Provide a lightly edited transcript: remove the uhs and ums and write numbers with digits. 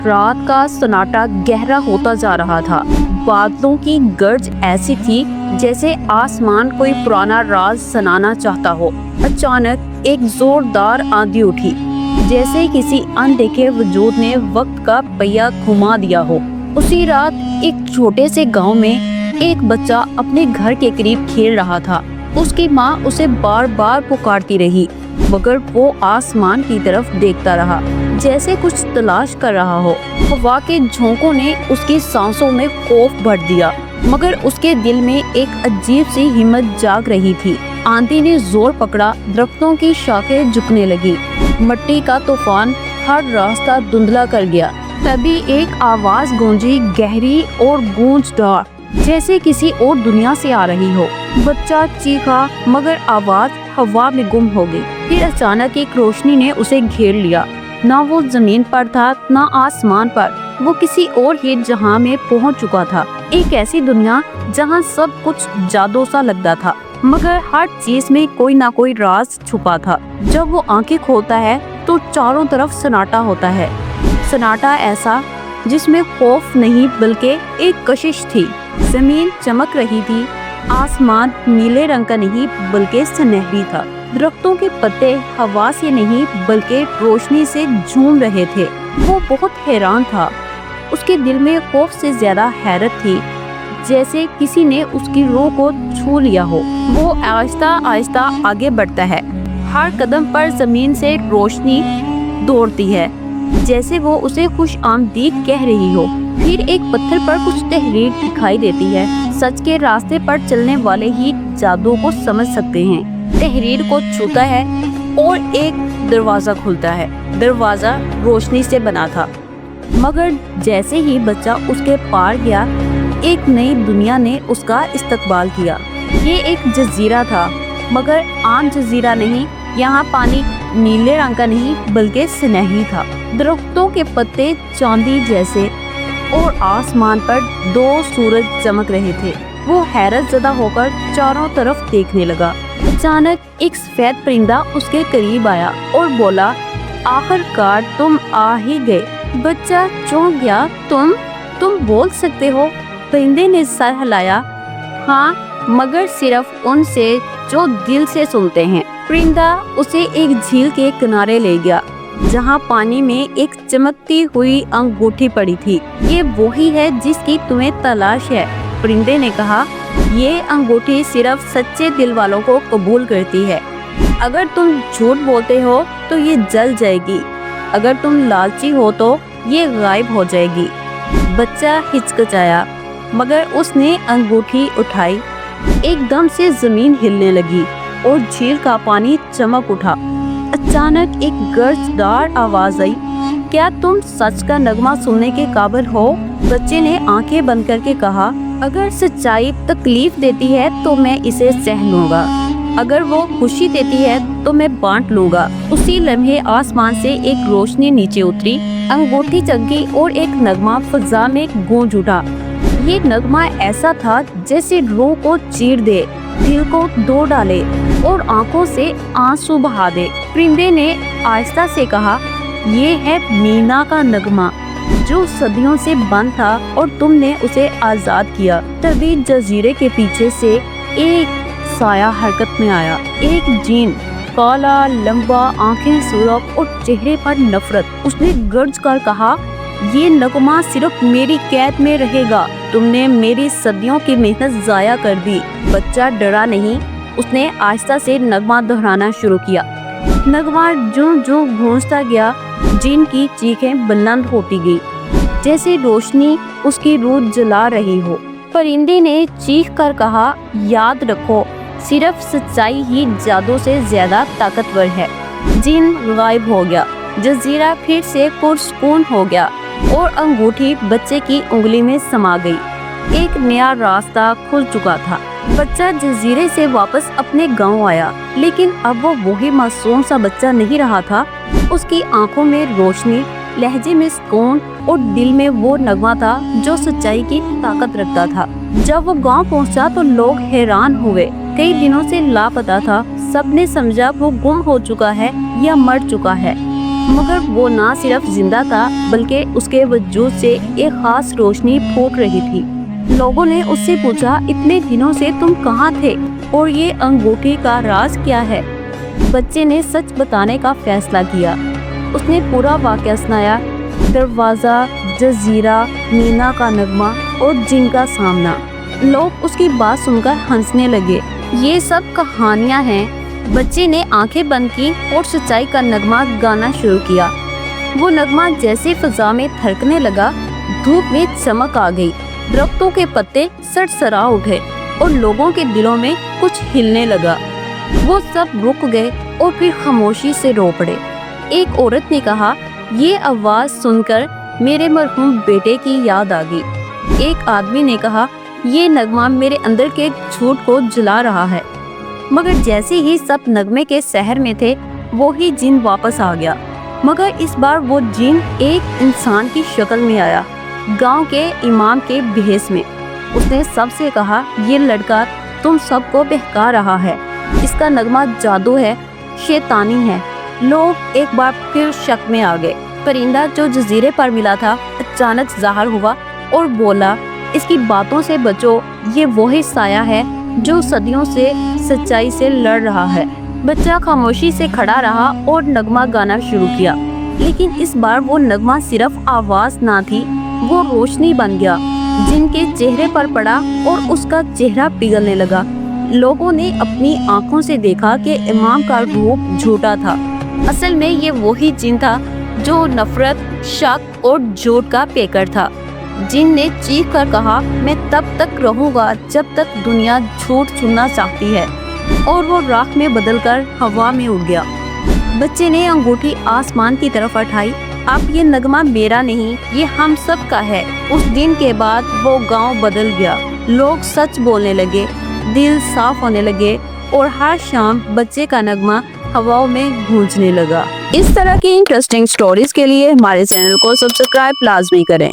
रात का सन्नाटा गहरा होता जा रहा था। बादलों की गर्ज ऐसी थी जैसे आसमान कोई पुराना राज सुनाना चाहता हो। अचानक एक जोरदार आंधी उठी, जैसे किसी अनदेखे वजूद ने वक्त का पहिया घुमा दिया हो। उसी रात एक छोटे से गांव में एक बच्चा अपने घर के करीब खेल रहा था। उसकी माँ उसे बार बार पुकारती रही, मगर वो आसमान की तरफ देखता रहा, जैसे कुछ तलाश कर रहा हो। हवा के झोंकों ने उसकी सांसों में खौफ भर दिया, मगर उसके दिल में एक अजीब सी हिम्मत जाग रही थी। आंधी ने जोर पकड़ा, दरख्तों की शाखें झुकने लगी, मिट्टी का तूफान हर रास्ता धुंधला कर गया। तभी एक आवाज गूंजी, गहरी और गूंजदार, जैसे किसी और दुनिया से आ रही हो। बच्चा चीखा, मगर आवाज हवा में गुम हो गई। फिर अचानक एक रोशनी ने उसे घेर लिया। ना वो जमीन पर था, ना आसमान पर। वो किसी और ही जहां में पहुंच चुका था। एक ऐसी दुनिया जहां सब कुछ जादू सा लगता था, मगर हर चीज में कोई ना कोई राज छुपा था। जब वो आंखें खोलता है तो चारों तरफ सन्नाटा होता है। सन्नाटा ऐसा जिसमें खौफ नहीं बल्कि एक कशिश थी। जमीन चमक रही थी, आसमान नीले रंग का नहीं बल्कि सुनहरी था। दरख्तों के पत्ते हवा से नहीं बल्कि रोशनी से झूम रहे थे। वो बहुत हैरान था। उसके दिल में खौफ से ज्यादा हैरत थी, जैसे किसी ने उसकी रूह को छू लिया हो। वो आहिस्ता आहिस्ता आगे बढ़ता है। हर कदम पर जमीन से रोशनी दौड़ती है, जैसे वो उसे खुश आमदीद कह रही हो। फिर एक पत्थर पर कुछ तहरीर दिखाई देती है। सच के रास्ते पर चलने वाले ही जादू को समझ सकते हैं। तहरीर को छूता है और एक दरवाजा खुलता है। दरवाजा रोशनी से बना था, मगर जैसे ही बच्चा उसके पार गया, एक नई दुनिया ने उसका इस्तकबाल किया। ये एक जजीरा था, मगर आम जजीरा नहीं। यहाँ पानी नीले रंग का नहीं बल्कि सुनहरी था। दरख्तों के पत्ते चांदी जैसे और आसमान पर दो सूरज चमक रहे थे। वो हैरत ज़दा होकर चारों तरफ देखने लगा। अचानक एक सफेद परिंदा उसके करीब आया और बोला, आखिरकार तुम आ ही गए। बच्चा चौंक गया। तुम बोल सकते हो? परिंदे ने सर हिलाया। हाँ, मगर सिर्फ उनसे जो दिल से सुनते हैं। परिंदा उसे एक झील के किनारे ले गया, जहाँ पानी में एक चमकती हुई अंगूठी पड़ी थी। ये वही है जिसकी तुम्हें तलाश है, परिंदे ने कहा। ये अंगूठी सिर्फ सच्चे दिल वालों को कबूल करती है। अगर तुम झूठ बोलते हो तो ये जल जाएगी, अगर तुम लालची हो तो ये गायब हो जाएगी। बच्चा हिचकिचाया, मगर उसने अंगूठी उठाई। एकदम से जमीन हिलने लगी और झील का पानी चमक उठा। अचानक एक गर्जदार आवाज आई, क्या तुम सच का नगमा सुनने के काबिल हो? बच्चे ने आंखें बंद करके कहा, अगर सच्चाई तकलीफ देती है तो मैं इसे सह लूंगा, अगर वो खुशी देती है तो मैं बांट लूंगा। उसी लम्हे आसमान से एक रोशनी नीचे उतरी, अंगूठी चमकी और एक नगमा फिजा में गूंज उठा। ये नगमा ऐसा था जैसे रूह को चीर दे, दिल को दो डाले और आंखों से आंसू बहा दे। परिंदे ने आहिस्ता से कहा, ये है मीना का नगमा, जो सदियों से बंद था और तुमने उसे आजाद किया। तभी जजीरे के पीछे से एक साया हरकत में आया। एक जीन, काला, लंबा, आंखें सुरख और चेहरे पर नफरत। उसने गर्ज कर कहा, ये नगमा सिर्फ मेरी कैद में रहेगा। तुमने मेरी सदियों की मेहनत जाया कर दी। बच्चा डरा नहीं, उसने आहिस्ता से नगमा दोहराना शुरू किया। नगमा जो गूंजता गया, जिन की चीखें बुलंद होती गई, जैसे रोशनी उसकी रूह जला रही हो। परिंदे ने चीख कर कहा, याद रखो, सिर्फ सच्चाई ही जादू से ज्यादा ताकतवर है। जिन गायब हो गया, जजीरा फिर से पुरसुकून हो गया और अंगूठी बच्चे की उंगली में समा गई। एक नया रास्ता खुल चुका था। बच्चा जजीरे से वापस अपने गांव आया, लेकिन अब वो वही मासूम सा बच्चा नहीं रहा था। उसकी आंखों में रोशनी, लहजे में सुकून और दिल में वो नगमा था जो सच्चाई की ताकत रखता था। जब वो गांव पहुंचा तो लोग हैरान हुए। कई दिनों से लापता था। सबने समझा वो गुम हो चुका है या मर चुका है, मगर वो ना सिर्फ जिंदा था बल्कि उसके वजूद से एक खास रोशनी फूट रही थी। लोगों ने उससे पूछा, इतने दिनों से तुम कहाँ थे और ये अंगूठी का राज क्या है? बच्चे ने सच बताने का फैसला किया। उसने पूरा वाकया सुनाया, दरवाजा, जजीरा, मीना का नगमा और जिन का सामना। लोग उसकी बात सुनकर हंसने लगे। ये सब कहानियां हैं। बच्चे ने आंखें बंद की और सच्चाई का नगमा गाना शुरू किया। वो नगमा जैसे फिजा में थरकने लगा, धूप में चमक आ गई, दरख्तों के पत्ते सरसरा उठे और लोगों के दिलों में कुछ हिलने लगा। वो सब रुक गए और फिर खामोशी से रो पड़े। एक औरत ने कहा, ये आवाज सुनकर मेरे मरहूम बेटे की याद आ गई। एक आदमी ने कहा, ये नगमा मेरे अंदर के झूठ को जला रहा है। मगर जैसे ही सब नगमे के शहर में थे, वो ही जिन वापस आ गया। मगर इस बार वो जिन एक इंसान की शक्ल में आया, गांव के इमाम के भेष में। उसने सबसे कहा, ये लड़का तुम सबको बहका रहा है, इसका नगमा जादू है, शैतानी है। लोग एक बार फिर शक में आ गए। परिंदा जो जजीरे पर मिला था अचानक ज़ाहिर हुआ और बोला, इसकी बातों से बचो, ये वही साया है जो सदियों से सच्चाई से लड़ रहा है। बच्चा खामोशी से खड़ा रहा और नगमा गाना शुरू किया, लेकिन इस बार वो नगमा सिर्फ आवाज ना थी, वो रोशनी बन गया। जिनके चेहरे पर पड़ा और उसका चेहरा पिघलने लगा। लोगों ने अपनी आंखों से देखा कि इमाम का रूप झूठा था। असल में ये वही जिन था जो नफरत, शक और झूठ का पेकर था। जिन ने चीख कर कहा, मैं तब तक रहूंगा जब तक दुनिया झूठ सुनना चाहती है, और वो राख में बदलकर हवा में उड़ गया। बच्चे ने अंगूठी आसमान की तरफ उठाई। अब ये नगमा मेरा नहीं, ये हम सब का है। उस दिन के बाद वो गांव बदल गया। लोग सच बोलने लगे, दिल साफ होने लगे और हर शाम बच्चे का नगमा हवाओं में गूंजने लगा। इस तरह की इंटरेस्टिंग स्टोरीज के लिए हमारे चैनल को सब्सक्राइब लाजमी करें।